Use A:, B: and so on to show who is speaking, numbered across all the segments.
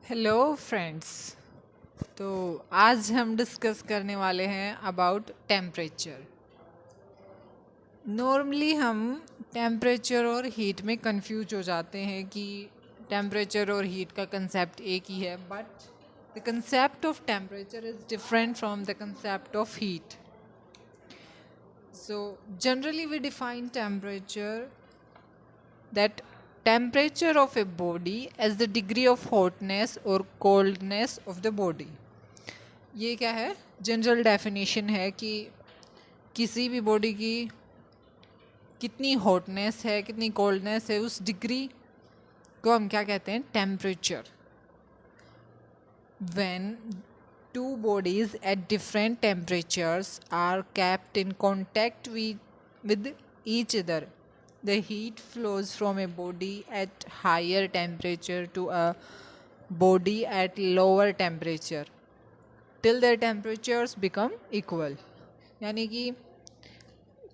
A: Hello friends. तो आज हम डिस्कस करने वाले हैं अबाउट टेम्परेचर। नॉर्मली हम टेम्परेचर और हीट में कंफ्यूज हो जाते हैं कि टेम्परेचर और हीट का कंसेप्ट एक ही है, but the concept of temperature is different from the concept of heat. So generally we define temperature, that temperature of a body as the degree of hotness or coldness of the body. ये क्या है? General definition है कि किसी भी body की कितनी hotness है, कितनी कोल्डनेस है, उस डिग्री को हम क्या कहते हैं? Temperature. When two bodies at different temperatures are kept in contact with each other, the heat flows from a body at higher temperature to a body at lower temperature till their temperatures become equal. यानी कि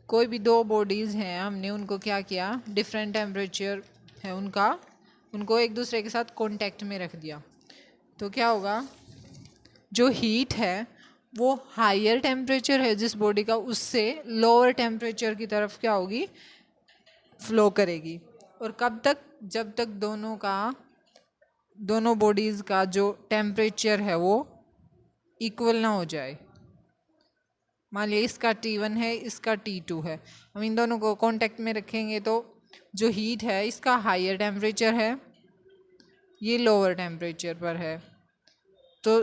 A: कोई भी दो bodies हैं, हमने उनको क्या किया, डिफरेंट टेम्परेचर है उनका, उनको एक दूसरे के साथ कांटेक्ट में रख दिया. तो क्या होगा? जो हीट है वो हायर टेम्परेचर है जिस बॉडी का, उससे लोअर टेम्परेचर की तरफ क्या होगी? फ्लो करेगी. और कब तक? जब तक दोनों बॉडीज़ का जो टेम्परेचर है वो इक्वल ना हो जाए. मान लिया इसका T1 है, इसका T2 है, हम इन दोनों को कांटेक्ट में रखेंगे तो जो हीट है इसका हायर टेम्परेचर है, ये लोअर टेम्परेचर पर है. तो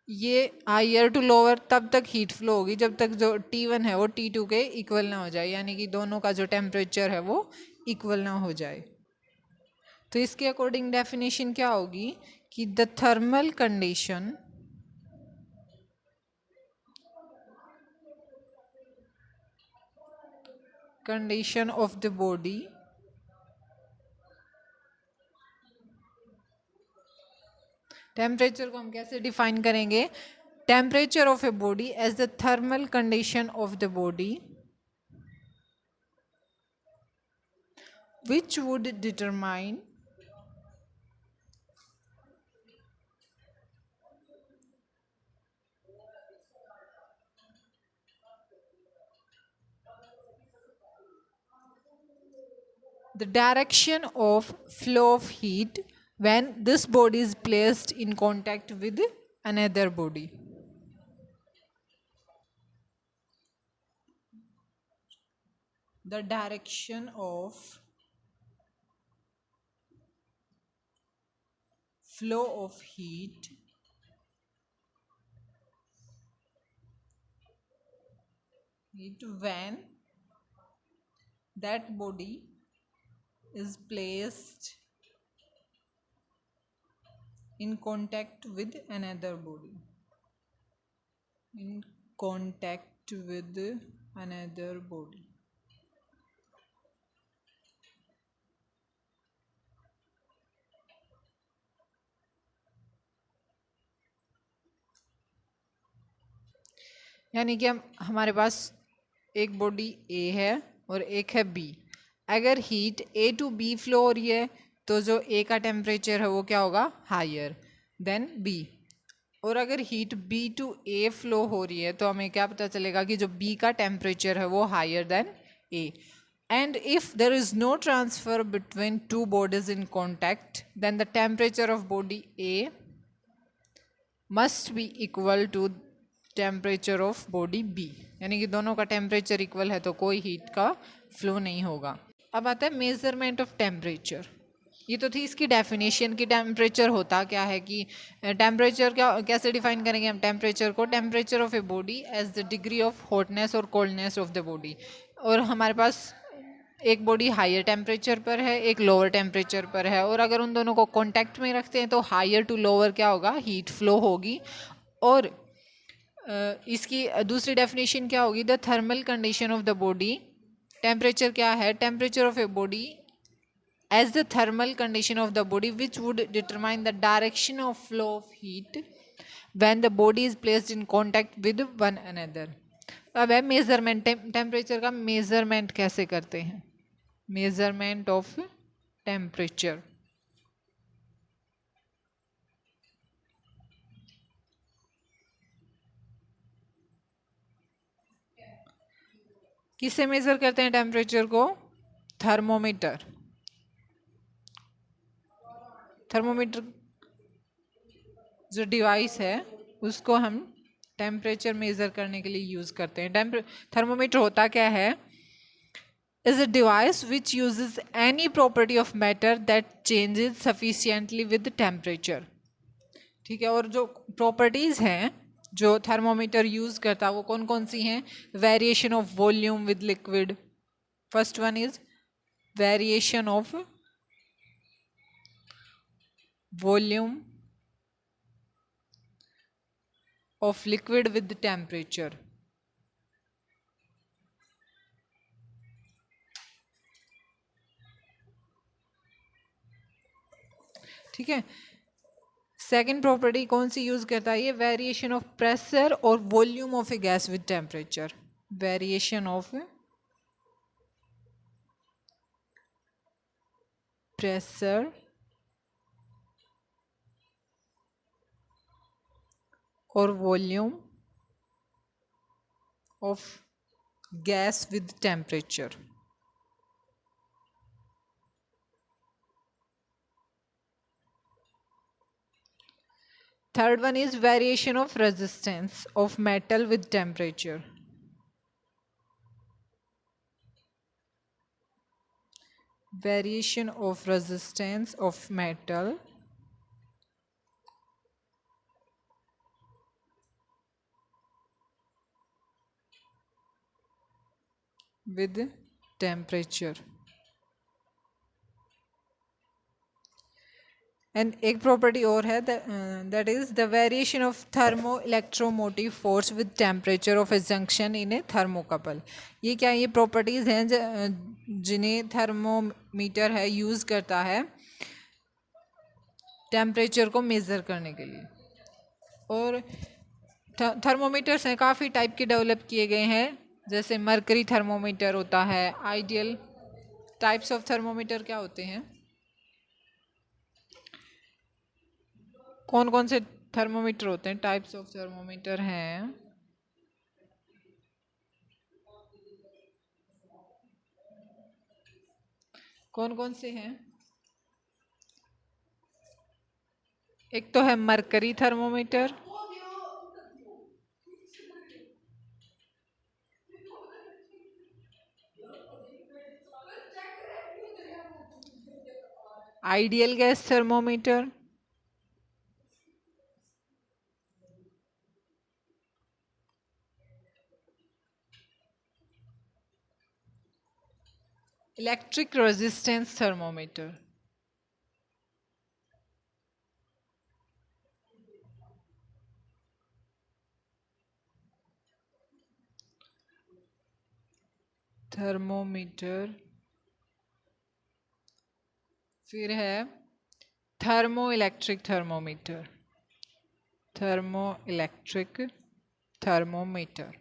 A: ये हायर टू लोअर तब तक हीट फ्लो होगी जब तक जो T1 है वो T2 के इक्वल ना हो जाए, यानी कि दोनों का जो टेम्परेचर है वो इक्वल ना हो जाए. तो इसके अकॉर्डिंग डेफिनेशन क्या होगी कि the thermal condition of the body temperature को हम कैसे डिफाइन करेंगे? Temperature of a body as the thermal condition of the body which would determine the direction of flow of heat when this body is placed in contact with another body. The direction of flow of heat when that body is placed in contact with another body. In contact with another body. यानी कि हमारे पास एक body ए है और एक है B. अगर heat A to B flow हो रही है तो जो ए का टेम्परेचर है वो क्या होगा? Higher than B. और अगर heat B to A flow हो रही है तो हमें क्या पता चलेगा कि जो बी का टेम्परेचर है वो higher than A. And if there is no transfer between two bodies in contact then the temperature of body A must be equal to temperature of body B. यानी कि दोनों का टेम्परेचर इक्वल है तो कोई heat का flow नहीं होगा. अब आता है मेजरमेंट ऑफ टेम्परेचर. ये तो थी इसकी डेफिनेशन कि टेम्परेचर होता क्या है, कि टेम्परेचर क्या कैसे डिफाइन करेंगे हम टेम्परेचर को? Temperature of a body as the degree of hotness और कोल्डनेस ऑफ द बॉडी. और हमारे पास एक बॉडी हायर टेम्परेचर पर है, एक लोअर टेम्परेचर पर है, और अगर उन दोनों को कांटेक्ट में रखते हैं तो हायर टू लोअर क्या होगा? हीट फ्लो होगी. और इसकी दूसरी डेफिनेशन क्या होगी? The thermal condition of the body. Temperature क्या है? Temperature of a body as the thermal condition of the body which would determine the direction of flow of heat when the body is placed in contact with one another. अब है measurement. Temperature का measurement कैसे करते हैं? Measurement of temperature. किससे major करते हैं temperature को? थर्मोमीटर। थर्मोमीटर जो डिवाइस है उसको हम टेम्परेचर मेजर करने के लिए यूज करते हैं। थर्मोमीटर होता क्या है? Is a device which uses any property of matter that changes sufficiently with temperature. ठीक है, और जो प्रॉपर्टीज हैं जो थर्मोमीटर यूज करता है वो कौन कौन सी हैं? Variation of volume with liquid. First one is variation of volume of liquid with temperature. ठीक है, सेकेंड प्रॉपर्टी कौन सी यूज करता है ये? वेरिएशन ऑफ प्रेशर और volume of a gas with temperature. Variation of pressure और volume of gas with temperature. Third one is variation of resistance of metal with temperature. Variation of resistance of metal with temperature. And एक property और है that is the variation of thermo electromotive force with temperature of A junction in A thermocouple. ये क्या, ये properties हैं जिन्हें thermometer है use करता है टेम्परेचर को मेज़र करने के लिए। और थर्मोमीटर्स हैं काफ़ी टाइप के डेवलप किए गए हैं, जैसे मरकरी थर्मोमीटर होता है। आइडियल टाइप्स ऑफ थर्मोमीटर क्या होते हैं? कौन कौन से थर्मोमीटर होते हैं? टाइप्स ऑफ थर्मोमीटर हैं कौन कौन से हैं? एक तो है mercury thermometer, ideal gas thermometer, electric resistance thermometer. Thermometer फिर है thermo electric thermometer. Thermo electric thermometer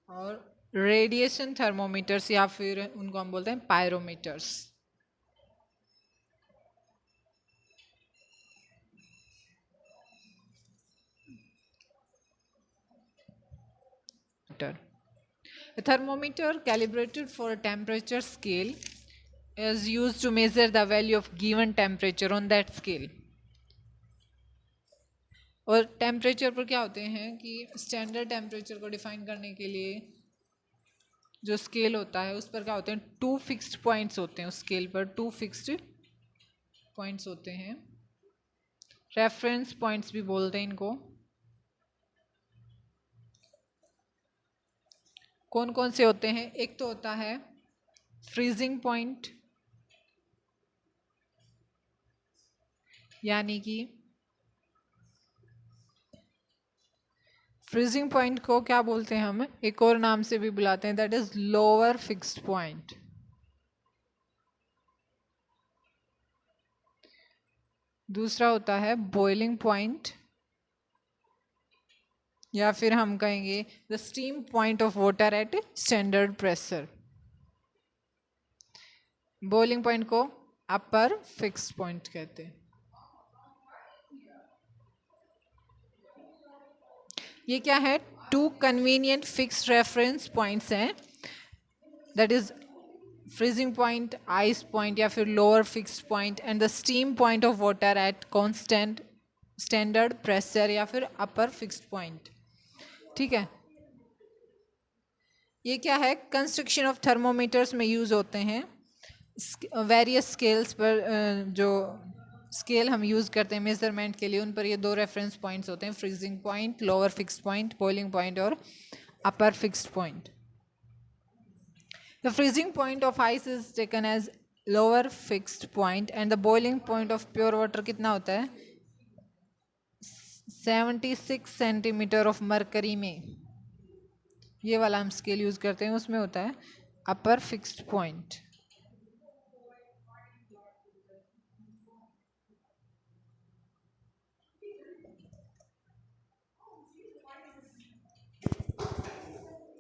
A: और रेडिएशन थर्मोमीटर्स या फिर उनको हम बोलते हैं pyrometers. A thermometer calibrated for a temperature scale is used to measure the value of given temperature on that scale. और टेम्परेचर पर क्या होते हैं कि स्टैंडर्ड टेम्परेचर को डिफाइन करने के लिए जो स्केल होता है उस पर क्या होते हैं? 2 फिक्स्ड पॉइंट्स होते हैं। उस स्केल पर 2 फिक्स्ड पॉइंट्स होते हैं, रेफरेंस पॉइंट्स भी बोलते हैं इनको। कौन कौन से होते हैं? एक तो होता है फ्रीजिंग पॉइंट, यानी कि फ्रीजिंग पॉइंट को क्या बोलते हैं हम? एक और नाम से भी बुलाते हैं, that is lower fixed point. दूसरा होता है बॉइलिंग पॉइंट, या फिर हम कहेंगे the steam point of water at standard pressure. Boiling point को अपर फिक्स्ड पॉइंट कहते हैं। ये क्या है, 2 कन्वीनियंट फिक्स रेफरेंस पॉइंट्स हैं, that is freezing point, ice point या फिर lower fixed point, and the steam point of water at constant standard pressure या फिर अपर फिक्स्ड पॉइंट। ठीक है, ये क्या है, कंस्ट्रक्शन ऑफ थर्मोमीटर्स में यूज़ होते हैं। वेरियस स्केल्स पर जो स्केल हम यूज़ करते हैं मेजरमेंट के लिए, उन पर ये 2 रेफरेंस पॉइंट्स होते हैं, freezing point, lower fixed point, boiling point और upper fixed point. The freezing point of ice is taken as lower fixed point and the boiling point of pure water कितना होता है, 76 सेंटीमीटर ऑफ मरकरी में, ये वाला हम scale use करते हैं, उसमें होता है अपर फिक्स्ड पॉइंट।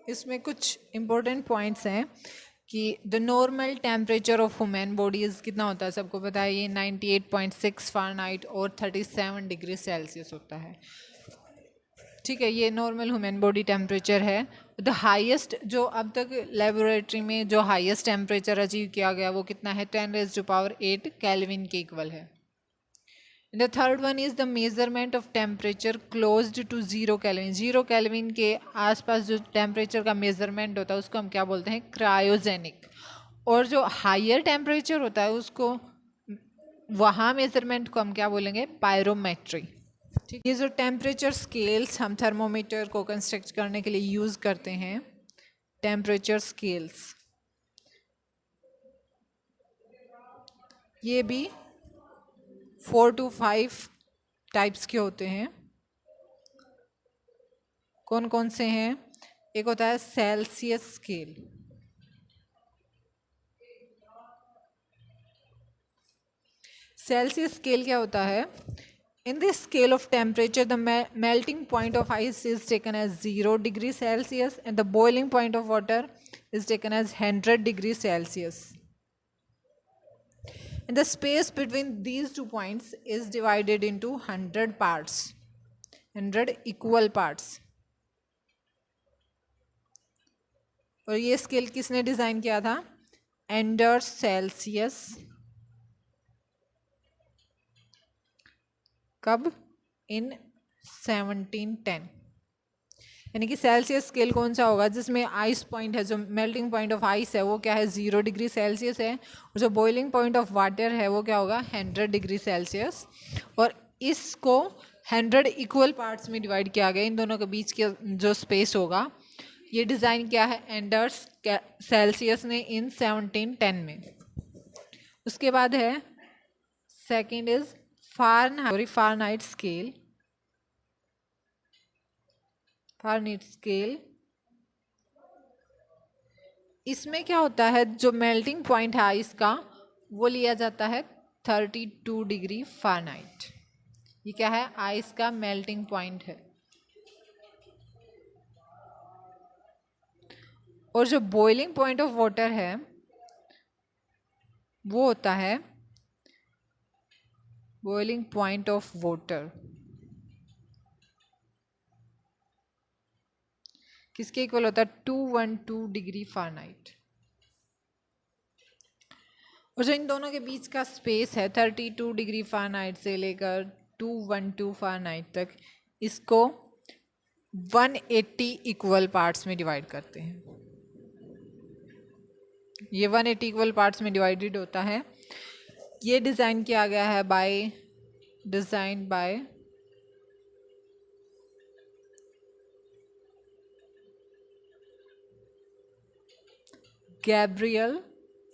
A: इसमें कुछ इम्पोर्टेंट पॉइंट्स हैं कि the normal temperature of human bodies कितना होता है, सबको पता है, ये 98.6 फ़ारेनहाइट और 37 डिग्री सेल्सियस होता है। ठीक है, ये नॉर्मल ह्यूमन बॉडी टेम्परेचर है। द हाईएस्ट जो अब तक लेबोरेटरी में जो हाईएस्ट टेम्परेचर अचीव किया गया वो कितना है, 10⁸ केल्विन के इक्वल है। The third one is the measurement of temperature closed to 0 Kelvin. 0 Kelvin के आसपास जो टेम्परेचर का मेजरमेंट होता है उसको हम क्या बोलते हैं, क्रायोजेनिक। और जो हायर टेम्परेचर होता है उसको, वहाँ मेजरमेंट को हम क्या बोलेंगे, पायरोमेट्री। ठीक, ये जो टेम्परेचर स्केल्स हम थर्मोमीटर को कंस्ट्रक्ट करने के लिए यूज़ करते हैं, टेम्परेचर स्केल्स, ये भी 4 to 5 टाइप्स के होते हैं। कौन कौन से हैं, एक होता है सेल्सियस स्केल, सेल्सियस स्केल क्या होता है, in this scale of temperature the melting point of ice is taken as 0 degree Celsius and the boiling point of water is taken as 100 degree Celsius, and the space between these 2 points is divided into 100 parts, 100 equal parts। और ये scale किसने design किया था, Anders Celsius. कब, इन 1710। यानी कि Celsius scale कौन सा होगा, जिसमें आइस पॉइंट है, जो मेल्टिंग पॉइंट ऑफ आइस है वो क्या है, 0 डिग्री सेल्सियस है, और जो बॉइलिंग पॉइंट ऑफ वाटर है वो क्या होगा, 100 डिग्री सेल्सियस। और इसको 100 इक्वल पार्ट्स में डिवाइड किया गया, इन दोनों के बीच के जो स्पेस होगा, ये डिज़ाइन किया है एंडर्स सेल्सियस ने इन 1710 में। उसके बाद है second is Fahrenheit scale, Fahrenheit scale, इसमें क्या होता है, जो मेल्टिंग पॉइंट है आइस का वो लिया जाता है 32 डिग्री फ़ारेनहाइट। ये क्या है, आइस का मेल्टिंग पॉइंट है। और जो बॉइलिंग पॉइंट ऑफ वाटर है वो होता है बॉइलिंग पॉइंट ऑफ वाटर किसके इक्वल होता है, 212 डिग्री फ़ारेनहाइट। और जो इन दोनों के बीच का स्पेस है 32 डिग्री फ़ारेनहाइट से लेकर 212 फ़ारेनहाइट तक, इसको 180 इक्वल पार्ट्स में डिवाइड करते हैं। ये 180 इक्वल पार्ट्स में डिवाइडेड होता है। ये डिज़ाइन किया गया है design by Gabriel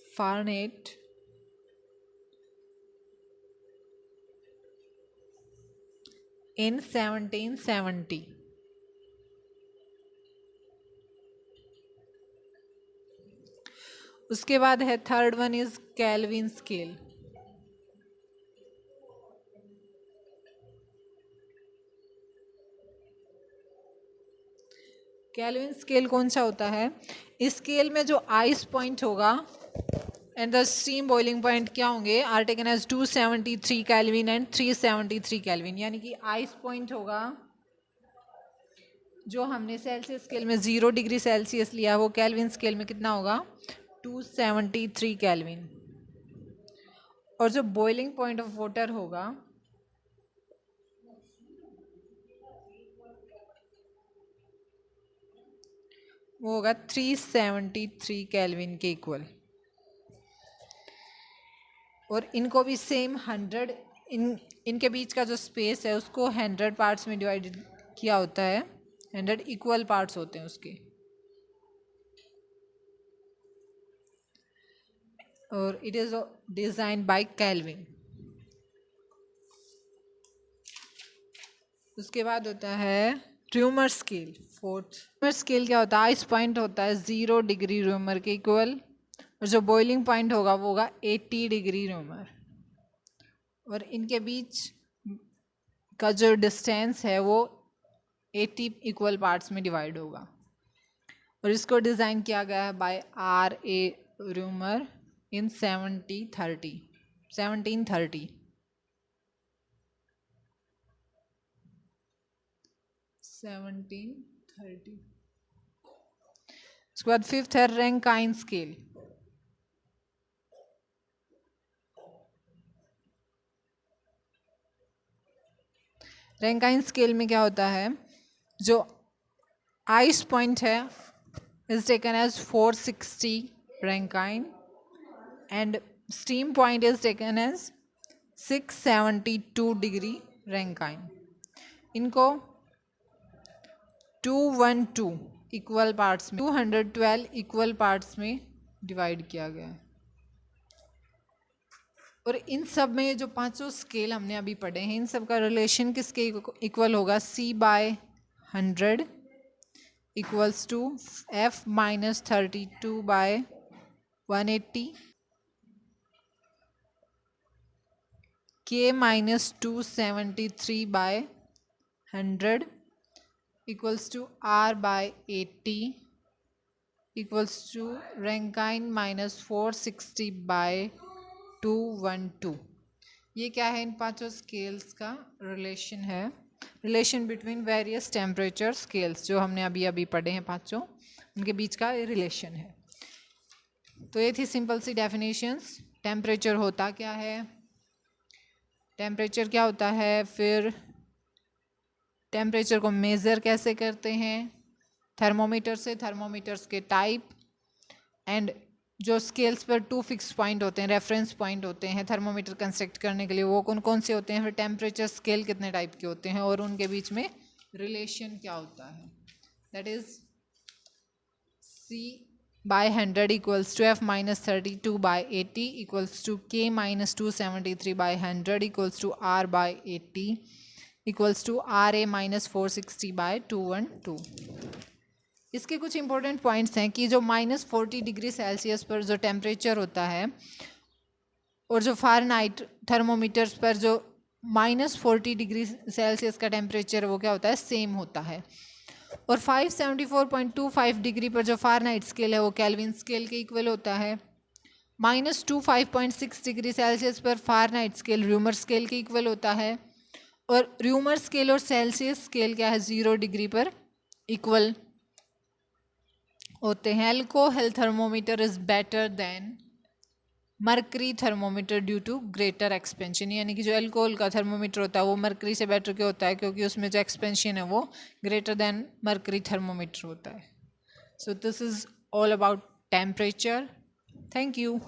A: Fahrenheit in 1770। उसके बाद है third one is Kelvin scale. Kelvin scale कौन सा होता है, इस स्केल में जो आइस पॉइंट होगा and the steam boiling point क्या होंगे, are taken as 273 Kelvin and 373 Kelvin. यानी कि आइस पॉइंट होगा जो हमने सेल्सियस स्केल में 0 डिग्री सेल्सियस लिया वो केल्विन स्केल में कितना होगा 273 केल्विन। और जो बॉइलिंग पॉइंट ऑफ वाटर होगा वो होगा 373 केल्विन के इक्वल। और इनको भी सेम 100 इनके बीच का जो स्पेस है उसको 100 पार्ट्स में डिवाइडेड किया होता है, 100 इक्वल पार्ट्स होते हैं उसके। और it is design by kelvin. उसके बाद होता है rumour scale. Fourth rumour scale क्या होता है, आइस पॉइंट होता है 0 डिग्री र्यूमर के इक्वल, और जो बॉइलिंग पॉइंट होगा वो होगा 80 डिग्री र्यूमर। और इनके बीच का जो डिस्टेंस है वो 80 इक्वल पार्ट्स में डिवाइड होगा। और इसको डिज़ाइन किया गया है बाय R.A. र्यूमर इन 1730। उसके बाद फिफ्थ है रैंकाइन स्केल। रैंकाइन स्केल में क्या होता है, जो आइस पॉइंट है is taken as 460 Rankine and steam point is taken as 672 degree Rankine. इनको 212 इक्वल पार्ट्स में 212 इक्वल पार्ट्स में डिवाइड किया गया है। और इन सब में ये जो पांचों स्केल हमने अभी पढ़े हैं इन सब का रिलेशन किसके इक्वल होगा, C/100 equals to F-32/180 K-273/100 equals to R/80 equals to Rankine minus 460/212। ये क्या है, इन पांचों स्केल्स का रिलेशन है, relation between various temperature scales जो हमने अभी अभी पढ़े हैं पांचों, उनके बीच का रिलेशन है। तो ये थी सिंपल सी डेफिनेशंस। टेम्परेचर होता क्या है, टेम्परेचर क्या होता है, फिर टेम्परेचर को मेज़र कैसे करते हैं थर्मोमीटर से, थर्मोमीटर्स के टाइप, एंड जो स्केल्स पर 2 फिक्स पॉइंट होते हैं, रेफरेंस पॉइंट होते हैं थर्मोमीटर कंस्ट्रक्ट करने के लिए, वो कौन कौन से होते हैं, फिर टेम्परेचर स्केल कितने टाइप के होते हैं और उनके बीच में रिलेशन क्या होता है। That is C/100 equals to F-32/80 equals to K-273/100 equals to R/80 equals to RA-460/212। इसके कुछ इंपॉर्टेंट पॉइंट्स हैं कि जो -40 डिग्री सेल्सियस पर जो टेम्परेचर होता है और जो फ़ारेनहाइट थर्मोमीटर्स पर जो -40 डिग्री सेल्सियस का टेम्परेचर वो क्या होता है, सेम होता है। और 574.25 डिग्री पर जो फ़ारेनहाइट स्केल है वो केल्विन स्केल के इक्वल होता है। -25.6 डिग्री सेल्सियस पर फ़ारेनहाइट स्केल र्यूमर स्केल के इक्वल होता है। और र्यूमर स्केल और सेल्सियस स्केल क्या है, 0 डिग्री पर इक्वल होते हैं। Alcohol thermometer is better than mercury thermometer due to greater expansion, यानी कि जो अल्कोहल का थर्मोमीटर होता है वो मरकरी से बेटर क्यों होता है, क्योंकि उसमें जो एक्सपेंशन है वो ग्रेटर देन मरकरी थर्मोमीटर होता है। So this is all about temperature. Thank you.